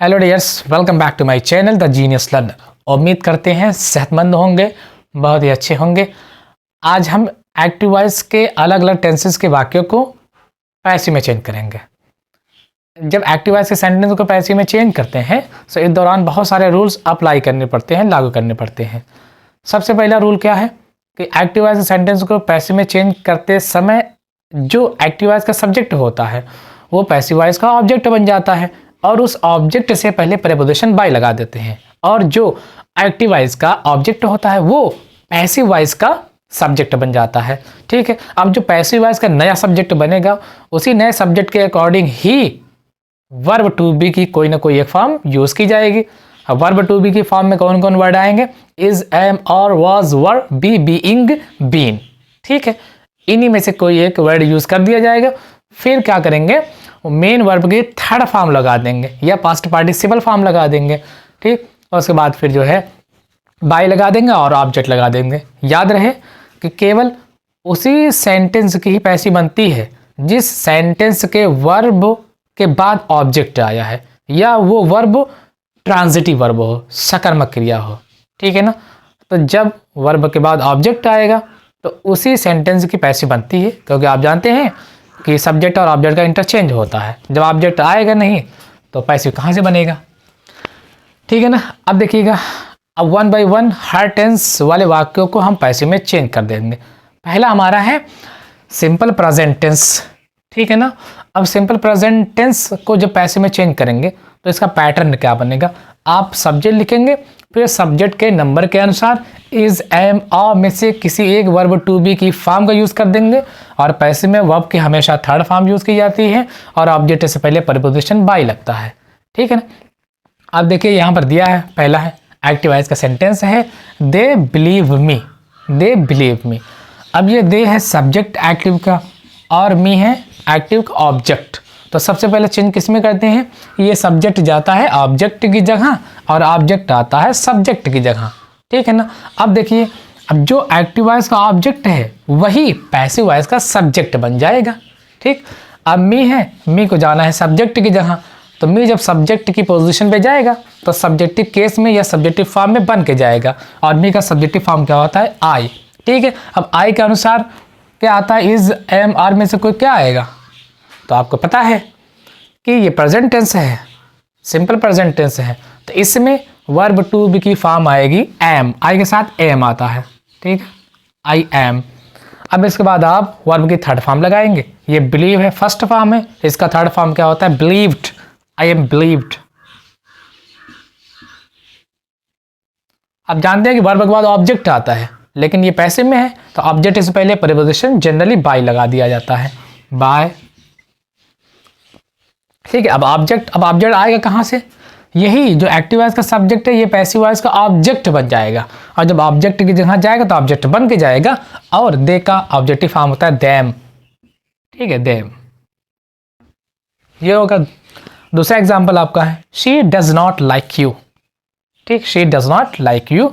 Hello dears, welcome back to my channel the genius learner. उम्मीद करते हैं सेहतमंद होंगे, बहुत ही अच्छे होंगे। आज हम एक्टिव वॉइस के अलग अलग टेंसेस के वाक्यों को पैसिव में चेंज करेंगे। जब एक्टिव वॉइस के सेंटेंस को पैसिव में चेंज करते हैं तो इस दौरान बहुत सारे रूल्स अप्लाई करने पड़ते हैं, लागू करने पड़ते हैं। सबसे पहला रूल क्या है कि एक्टिव वॉइस के सेंटेंस को पैसिव में चेंज करते समय जो एक्टिव वॉइस का सब्जेक्ट होता है वो पैसिव वॉइस का ऑब्जेक्ट बन जाता है और उस ऑब्जेक्ट से पहले प्रीपोजिशन बाय लगा देते हैं, और जो एक्टिव वॉइस का ऑब्जेक्ट होता है वो पैसिव वॉइस का सब्जेक्ट बन जाता है। ठीक है, अब जो पैसिव वॉइस का नया सब्जेक्ट बनेगा उसी नए सब्जेक्ट के अकॉर्डिंग ही वर्ब टू बी की कोई ना कोई एक फॉर्म यूज की जाएगी। अब वर्ब टू बी की फॉर्म में कौन कौन वर्ड आएंगे? Is, am, are, was, were, be, being, been. ठीक है, इन्हीं में से कोई एक वर्ड यूज कर दिया जाएगा। फिर क्या करेंगे, मेन वर्ब की थर्ड फॉर्म लगा देंगे या पास्ट पार्टिसिपल फॉर्म लगा देंगे। ठीक, और उसके बाद फिर जो है बाय लगा देंगे और ऑब्जेक्ट लगा देंगे। याद रहे कि केवल उसी सेंटेंस की ही पैसिव बनती है जिस सेंटेंस के वर्ब के बाद ऑब्जेक्ट आया है या वो वर्ब ट्रांजिटिव वर्ब हो, सकर्मक क्रिया हो। ठीक है ना, तो जब वर्ब के बाद ऑब्जेक्ट आएगा तो उसी सेंटेंस की पैसिव बनती है, क्योंकि आप जानते हैं कि सब्जेक्ट और ऑब्जेक्ट का इंटरचेंज होता है। जब ऑब्जेक्ट आएगा नहीं तो पैसिव कहाँ से बनेगा? ठीक है ना। अब देखिएगा, अब वन बाय वन हर टेंस वाले वाक्यों को हम पैसिव में चेंज कर देंगे। पहला हमारा है सिंपल प्रेजेंट टेंस। ठीक है ना, अब सिंपल प्रेजेंट टेंस को जब पैसिव में चेंज करेंगे तो इसका पैटर्न क्या बनेगा? आप सब्जेक्ट लिखेंगे, फिर सब्जेक्ट के नंबर के अनुसार इज, एम, और में से किसी एक वर्ब टू बी की फॉर्म का यूज कर देंगे, और पैसिव में वर्ब की हमेशा थर्ड फॉर्म यूज की जाती है और ऑब्जेक्ट से पहले प्रीपोजिशन बाय लगता है। ठीक है ना। अब देखिए यहाँ पर दिया है, पहला है एक्टिव वॉइस का सेंटेंस है they believe me, they believe me. अब ये दे है सब्जेक्ट एक्टिव का और मी है एक्टिव का ऑब्जेक्ट। तो सबसे पहले चेंज किस में करते हैं? ये सब्जेक्ट जाता है ऑब्जेक्ट की जगह और ऑब्जेक्ट आता है सब्जेक्ट की जगह। ठीक है ना। अब देखिए, अब जो एक्टिव वॉइस का ऑब्जेक्ट है वही पैसिव वॉइस का सब्जेक्ट बन जाएगा। ठीक, अब मी है, मी को जाना है सब्जेक्ट की जगह, तो मी जब सब्जेक्ट की पोजीशन पे जाएगा तो सब्जेक्टिव केस में या सब्जेक्टिव फॉर्म में बन के जाएगा, और मी का सब्जेक्टिव फॉर्म क्या होता है? आई। ठीक है, अब आई के अनुसार क्या आता है? इज, एम, आर में से कोई क्या आएगा? तो आपको पता है कि ये प्रेजेंट टेंस है, सिंपल प्रेजेंट टेंस है, तो इसमें वर्ब टू बी की फॉर्म आएगी एम, आई के साथ एम आता है। ठीक है, आई एम। अब इसके बाद आप वर्ब की थर्ड फॉर्म लगाएंगे। ये बिलीव है, फर्स्ट फॉर्म है, इसका थर्ड फॉर्म क्या होता है? Believed, I am believed. आप जानते हैं कि वर्ब के बाद ऑब्जेक्ट आता है, लेकिन ये पैसिव में है तो ऑब्जेक्ट से पहले प्रीपोजिशन जनरली बाय लगा दिया जाता है, बाय। ठीक है, अब ऑब्जेक्ट आएगा कहाँ से? यही जो एक्टिव वॉइस का सब्जेक्ट है ये पैसिव वॉइस का ऑब्जेक्ट बन जाएगा, और जब ऑब्जेक्ट की जगह जाएगा तो ऑब्जेक्ट बन के जाएगा, और दे का ऑब्जेक्टिव फॉर्म होता है देम। ठीक है, देम। ये होगा। दूसरा एग्जांपल आपका है she does not like you. ठीक, she does not like you.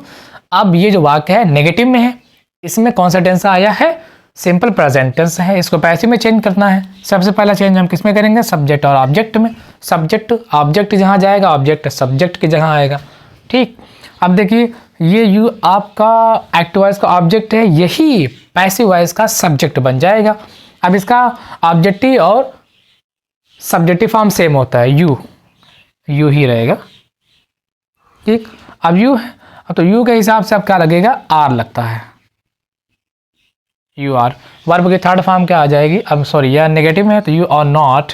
अब ये जो वाक्य है नेगेटिव में है, इसमें कौन सा टेंस आया है? सिंपल प्रेजेंट टेंस है। इसको पैसिव में चेंज करना है। सबसे पहला चेंज हम किस में करेंगे? सब्जेक्ट और ऑब्जेक्ट में। सब्जेक्ट ऑब्जेक्ट जहाँ जाएगा, ऑब्जेक्ट सब्जेक्ट की जगह आएगा। ठीक, अब देखिए ये यू आपका एक्टिव वॉइस का ऑब्जेक्ट है, यही पैसिव वॉइस का सब्जेक्ट बन जाएगा। अब इसका ऑब्जेक्टिव और सब्जेक्टिव फॉर्म सेम होता है, यू ही रहेगा। ठीक, अब यू है तो यू के हिसाब से अब क्या लगेगा? आर लगता है, यू आर। वर्ब की थर्ड फॉर्म क्या आ जाएगी? अब सॉरी, यह नेगेटिव में है तो यू आर नॉट।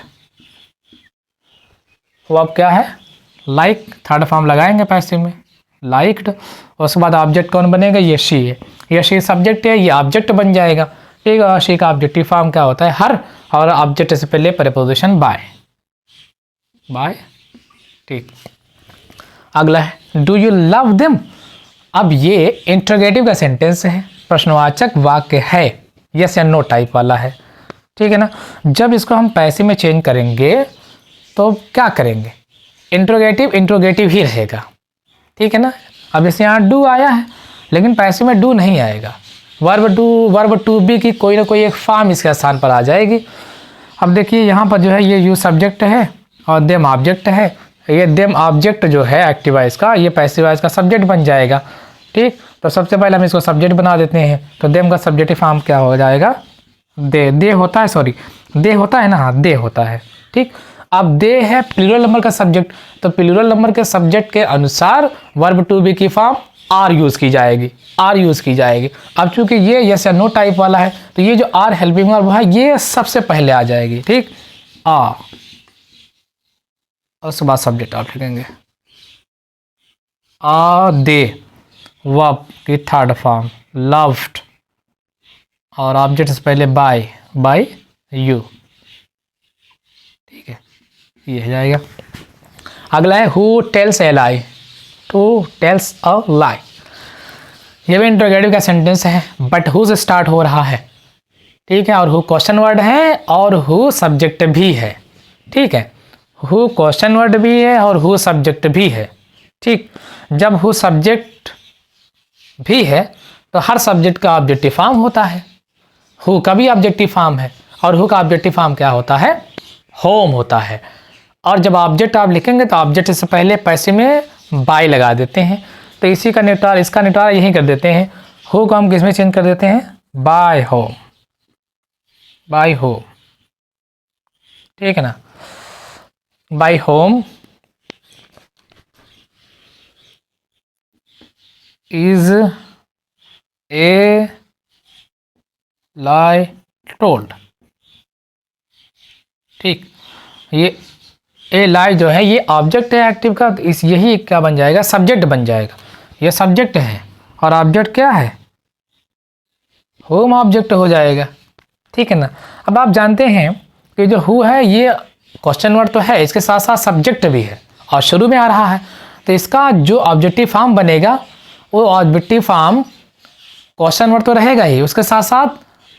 वो अब क्या है? लाइक, थर्ड फॉर्म लगाएंगे पैसिव में, लाइक्ड। उसके बाद ऑब्जेक्ट कौन बनेगा? ये शी है, ये शी सब्जेक्ट है, ये ऑब्जेक्ट बन जाएगा। ठीक है, और शी का ऑब्जेक्टिव फॉर्म क्या होता है? हर, और ऑब्जेक्ट से पहले प्रीपोजिशन बाय, बाय। ठीक, अगला है डू यू लव देम। अब ये इंटरोगेटिव का सेंटेंस है, प्रश्नवाचक वाक्य है, यस या नो टाइप वाला है। ठीक है ना। जब इसको हम पैसिव में चेंज करेंगे तो क्या करेंगे? इंट्रोगेटिव ही रहेगा। ठीक है ना। अब इसे यहाँ डू आया है लेकिन पैसिव में डू नहीं आएगा, वर्ब टू बी की कोई ना कोई एक फॉर्म इसके स्थान पर आ जाएगी। अब देखिए यहाँ पर जो है ये यू सब्जेक्ट है और देम ऑब्जेक्ट है, ये देम ऑब्जेक्ट जो है एक्टिव वॉइस का, ये पैसिव वॉइस का सब्जेक्ट बन जाएगा। ठीक, तो सबसे पहले हम इसको सब्जेक्ट बना देते हैं। तो देम का सब्जेक्टिव फॉर्म क्या हो जाएगा, दे होता है, सॉरी दे होता है ना, हाँ दे होता है। ठीक, अब दे है प्लूरल नंबर का सब्जेक्ट, तो प्लूरल नंबर के सब्जेक्ट के अनुसार वर्ब टू बी की फॉर्म आर यूज़ की जाएगी, आर यूज़ की जाएगी। अब चूंकि ये यस या नो टाइप वाला है, तो ये जो आर हेल्पिंग वर्ब है ये सबसे पहले आ जाएगी। ठीक, और उसके बाद सब्जेक्ट आप लिखेंगे दे, वर्ब की थर्ड फॉर्म लव्ड, और ऑब्जेक्ट से पहले बाय यू। ठीक है, ये हो जाएगा। अगला है who tells a lie, to tells a lie. ये भी इंट्रोगेटिव का सेंटेंस है, बट हु से स्टार्ट हो रहा है। ठीक है, और हु क्वेश्चन वर्ड है और हु सब्जेक्ट भी है। ठीक है, हु क्वेश्चन वर्ड भी है और हु सब्जेक्ट भी है। ठीक, जब हु सब्जेक्ट भी है तो हर सब्जेक्ट का ऑब्जेक्टिव फॉर्म होता है, हु का भी ऑब्जेक्टिव फॉर्म है, और हु का ऑब्जेक्टिव फॉर्म क्या होता है, होम होता है। और जब ऑब्जेक्ट आप लिखेंगे तो ऑब्जेक्ट से पहले पैसे में बाय लगा देते हैं, तो इसी का निपटार, इसका निपटारा यही कर देते हैं। हु को हम किस में चेंज कर देते हैं, बाय होम, बाय होम। ठीक है ना, by home is a lie told. ठीक, ये ए लाई जो है ये ऑब्जेक्ट है एक्टिव का, तो इस यही क्या बन जाएगा, सब्जेक्ट बन जाएगा। ये सब्जेक्ट है और ऑब्जेक्ट क्या है, होम ऑब्जेक्ट हो जाएगा। ठीक है ना। अब आप जानते हैं कि जो हु है ये क्वेश्चन वर्ड तो है, इसके साथ साथ सब्जेक्ट भी है और शुरू में आ रहा है, तो इसका जो ऑब्जेक्टिव फॉर्म बनेगा वो ऑब्जेक्टिव फॉर्म क्वेश्चन वर्ड तो रहेगा ही, उसके साथ साथ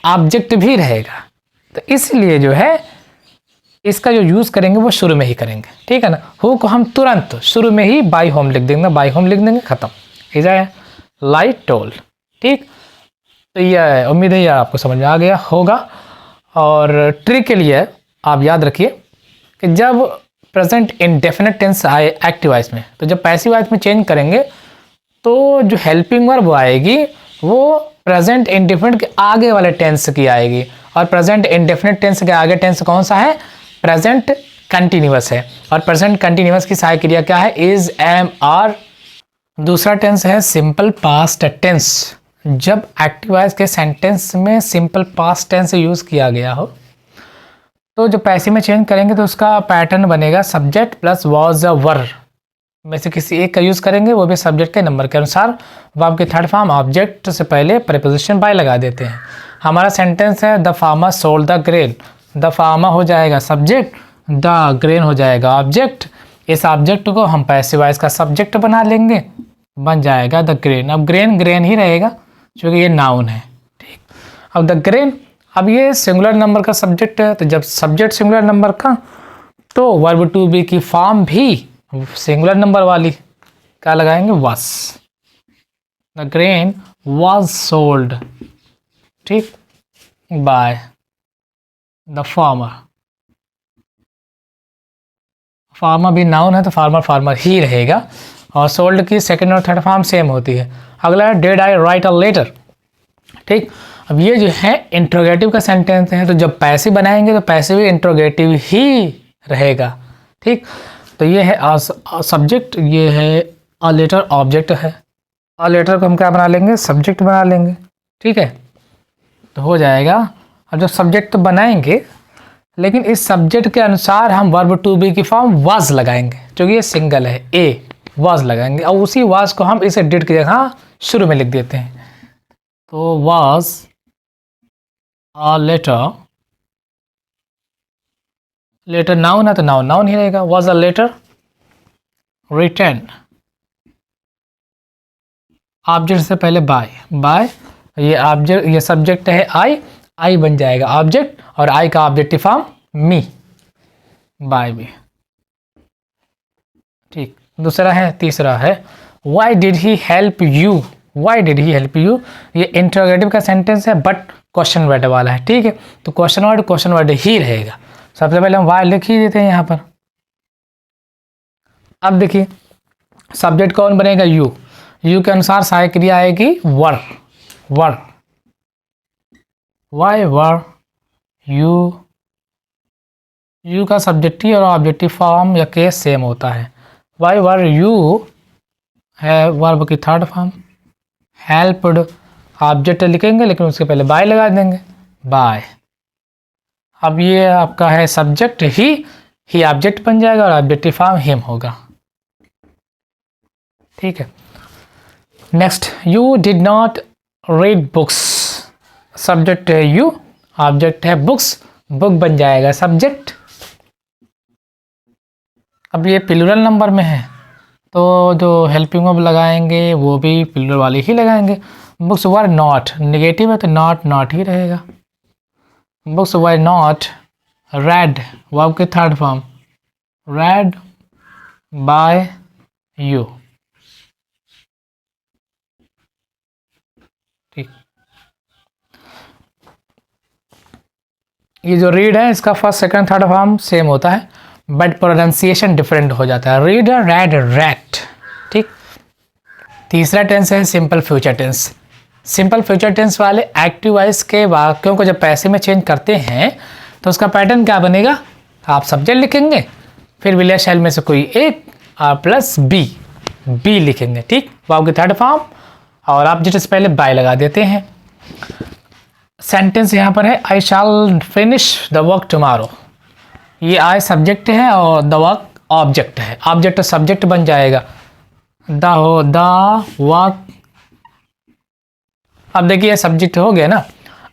ऑब्जेक्ट भी रहेगा। तो इसलिए जो है इसका जो यूज़ करेंगे वो शुरू में ही करेंगे। ठीक है ना, हु को हम तुरंत शुरू में ही बाय होम लिख देंगे, बाय होम लिख देंगे, खत्म, इज ए लाइट टोल। ठीक, तो ये उम्मीद है ये आपको समझ में आ गया होगा। और ट्रिक के लिए आप याद रखिए कि जब प्रेजेंट इंडेफिनिट टेंस आए एक्टिव वॉइस में, तो जब पैसिव वॉइस में चेंज करेंगे तो जो हेल्पिंग वर्ब आएगी वो प्रेजेंट इंडेफिनिट के आगे वाले टेंस की आएगी, और प्रेजेंट इंडेफिनिट टेंस के आगे टेंस कौन सा है, प्रेजेंट कंटिन्यूअस है, और प्रेजेंट कंटिन्यूअस की सहायक क्रिया क्या है, इज, एम, आर। दूसरा टेंस है सिंपल पास्ट टेंस। जब एक्टिव वॉइस के सेंटेंस में सिंपल पास्ट टेंस यूज़ किया गया हो तो जो पैसिव में चेंज करेंगे तो उसका पैटर्न बनेगा सब्जेक्ट प्लस वॉज या वर में से किसी एक का यूज़ करेंगे, वो भी सब्जेक्ट के नंबर के अनुसार। वर्ब की थर्ड फॉर्म ऑब्जेक्ट से पहले प्रीपोजिशन बाय लगा देते हैं। हमारा सेंटेंस है the farmer sold the grain, the farmer हो जाएगा सब्जेक्ट, द ग्रेन हो जाएगा ऑब्जेक्ट। इस ऑब्जेक्ट को हम पैसिव वॉइस का सब्जेक्ट बना लेंगे, बन जाएगा द ग्रेन। अब ग्रेन ग्रेन ही रहेगा क्योंकि ये नाउन है। ठीक, अब द ग्रेन, अब ये सिंगुलर नंबर का सब्जेक्ट है, तो जब सब्जेक्ट सिंगुलर नंबर का तो वर्ब टू बी की फॉर्म भी सिंगुलर नंबर वाली क्या लगाएंगे, was. The grain was sold, ठीक, बाय द फार्मर। फार्मर भी नाउन है तो फार्मर फार्मर ही रहेगा, और सोल्ड की सेकंड और थर्ड फॉर्म सेम होती है। अगला है did I write a letter. ठीक, अब ये जो है इंट्रोगेटिव का सेंटेंस है, तो जब पैसिव बनाएंगे तो पैसिव भी इंट्रोगेटिव ही रहेगा। ठीक, तो ये है सब्जेक्ट, ये है अ लेटर ऑब्जेक्ट है, अ लेटर को हम क्या बना लेंगे, सब्जेक्ट बना लेंगे। ठीक है, तो हो जाएगा। अब जब सब्जेक्ट तो बनाएंगे लेकिन इस सब्जेक्ट के अनुसार हम वर्ब टू बी की फॉर्म वाज लगाएंगे, क्योंकि ये सिंगल है, ए वाज लगाएंगे, और उसी वाज को हम इसे डिड की जगह शुरू में लिख देते हैं। तो was a letter, letter noun है तो नाउन नाउन ही रहेगा, was a letter return. Object से पहले बाय, बाय ये ऑब्जेक्ट, ये सब्जेक्ट है आई, आई बन जाएगा ऑब्जेक्ट, और आई का objective form me, by me. ठीक, दूसरा है, तीसरा है why did he help you. Why did he help you, ये इंट्रोगेटिव का सेंटेंस है बट क्वेश्चन वर्ड वाला है। ठीक है, तो क्वेश्चन वर्ड ही रहेगा। सबसे पहले हम व्हाई लिख ही देते हैं यहाँ पर, अब देखिए सब्जेक्ट कौन बनेगा, यू। यू के अनुसार सहायक क्रिया आएगी वर। वर, वाई वर यू। यू का सब्जेक्टिव और ऑब्जेक्टिव फॉर्म या केस सेम होता है। वाई वर यू है वर्ब की थर्ड फॉर्म। हेल्प्ड ऑब्जेक्ट लिखेंगे लेकिन उसके पहले बाय लगा देंगे, बाय। अब ये आपका है सब्जेक्ट ही ऑब्जेक्ट बन जाएगा और ऑब्जेक्टिव फॉर्म हिम होगा। ठीक है। Next, you did not read books. Subject है यू, ऑब्जेक्ट है बुक्स, बुक बन जाएगा सब्जेक्ट। अब ये प्लूरल नंबर में है तो जो हेल्पिंग वर्ब लगाएंगे वो भी प्लूरल वाले ही लगाएंगे। बुक्स वर नॉट, नेगेटिव है तो नॉट नॉट ही रहेगा। Books were not read, verb की third form, read by you. ठीक, ये जो रीड है इसका first second third form same होता है बट प्रोनाउंसिएशन डिफरेंट हो जाता है। Read, read, rat. ठीक। तीसरा टेंस है simple future tense. Simple future tense वाले एक्टिव वॉइस के वाक्यों को जब पैसे में चेंज करते हैं तो उसका पैटर्न क्या बनेगा, आप सब्जेक्ट लिखेंगे फिर विलेय में से कोई एक और प्लस बी, बी लिखेंगे। ठीक, वाव की थर्ड फॉर्म और आप जिस पहले बाय लगा देते हैं। सेंटेंस यहाँ पर है आई शैल फिनिश द वर्क टुमारो। ये आई सब्जेक्ट है और द वर्क ऑब्जेक्ट है। ऑब्जेक्ट सब्जेक्ट बन जाएगा, द वर्क। अब देखिए सब्जेक्ट हो गया ना।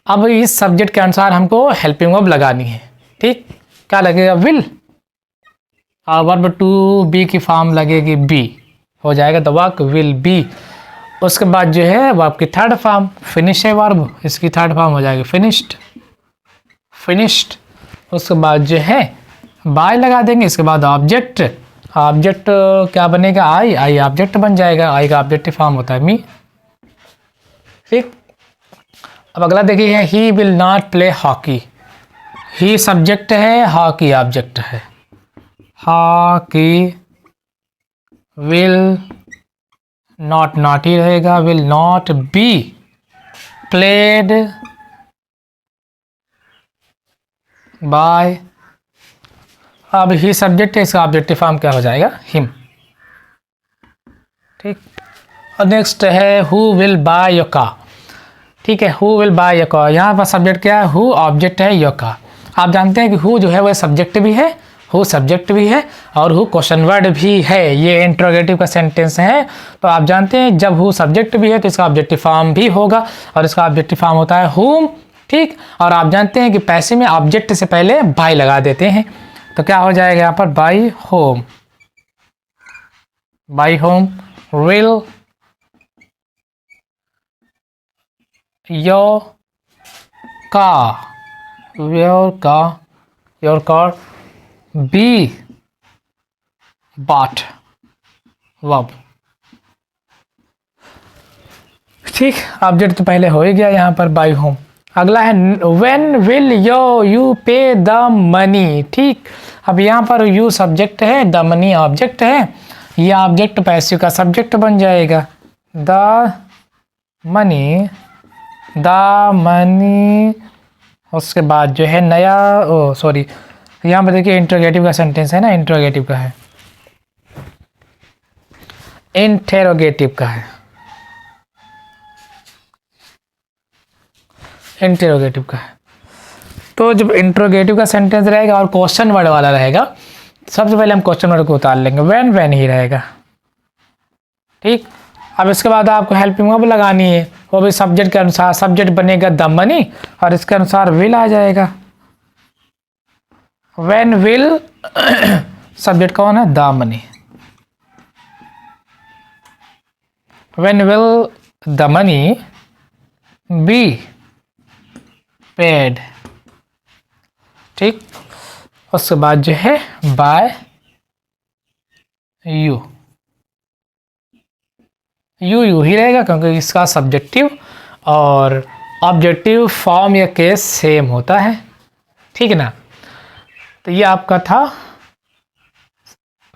अब इस सब्जेक्ट के अनुसार हमको हेल्पिंग वर्ब लगानी है। ठीक, क्या लगेगा, विल, और वर्ब टू बी की फॉर्म लगेगी बी, हो जाएगा द वर्क विल बी। उसके बाद जो है वर्ब की थर्ड फॉर्म फिनिश है वर्ब, इसकी थर्ड फॉर्म हो जाएगी फिनिश्ड, फिनिश्ड। उसके बाद जो है बाय लगा देंगे, इसके बाद ऑब्जेक्ट, ऑब्जेक्ट क्या बनेगा, आई, आई ऑब्जेक्ट बन जाएगा, आई का ऑब्जेक्टिव फॉर्म होता है मी। ठीक। अब अगला देखिए है he will not play hockey. He subject है, हॉकी ऑब्जेक्ट है। हॉकी विल नॉट, नॉट ही रहेगा, will not be played by. अब ही सब्जेक्ट है, इसका ऑब्जेक्टिव फॉर्म क्या हो जाएगा, हिम। ठीक। और नेक्स्ट है who will by your car. ठीक है, who will by your car, यहाँ पर सब्जेक्ट क्या है, हु, ऑब्जेक्ट है योर कार। आप जानते हैं कि हु जो है वह सब्जेक्ट भी है, हु सब्जेक्ट भी है और हु क्वेश्चन वर्ड भी है। ये इंट्रोगेटिव का सेंटेंस है तो आप जानते हैं जब हु सब्जेक्ट भी है तो इसका ऑब्जेक्टिव फॉर्म भी होगा और इसका ऑब्जेक्टिव फॉर्म होता है हुम। ठीक, और आप जानते हैं कि पैसे में ऑब्जेक्ट से पहले बाय लगा देते हैं तो क्या हो जाएगा यहाँ पर, by home, by home will your car, your car be bought verb. ठीक, ऑब्जेक्ट तो पहले हो ही गया यहाँ पर बाय होम। अगला है when will you pay the money. ठीक, अब यहाँ पर यू सब्जेक्ट है, द मनी ऑब्जेक्ट है, ये ऑब्जेक्ट पैसिव का सब्जेक्ट बन जाएगा, द मनी, द मनी। उसके बाद जो है नया, ओ सॉरी यहाँ पर देखिए इंट्रोगेटिव का सेंटेंस है ना, इंट्रोगेटिव का है, इंटेरोगेटिव का है, इंटेरोगेटिव का है। तो जब इंट्रोगेटिव का सेंटेंस रहेगा और क्वेश्चन वर्ड वाला रहेगा, सबसे पहले हम क्वेश्चन वर्ड को उतार लेंगे, व्हेन ही रहेगा। ठीक, अब इसके बाद आपको हेल्पिंग वर्ब लगानी है, वो भी सब्जेक्ट के अनुसार, सब्जेक्ट बनेगा द मनी और इसके अनुसार विल आ जाएगा। व्हेन विल सब्जेक्ट कौन है, the money, when will the money be paid. ठीक, उसके बाद जो है बाय यू, यू ही रहेगा क्योंकि इसका सब्जेक्टिव और ऑब्जेक्टिव फॉर्म या केस सेम होता है। ठीक है ना। तो ये आपका था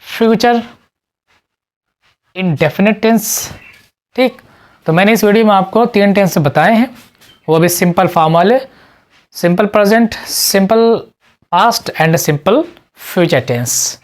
फ्यूचर इंडेफिनिट टेंस। ठीक, तो मैंने इस वीडियो में आपको 3 टेंस बताए हैं, वो भी सिंपल फॉर्म वाले, simple present, simple past and simple future tense.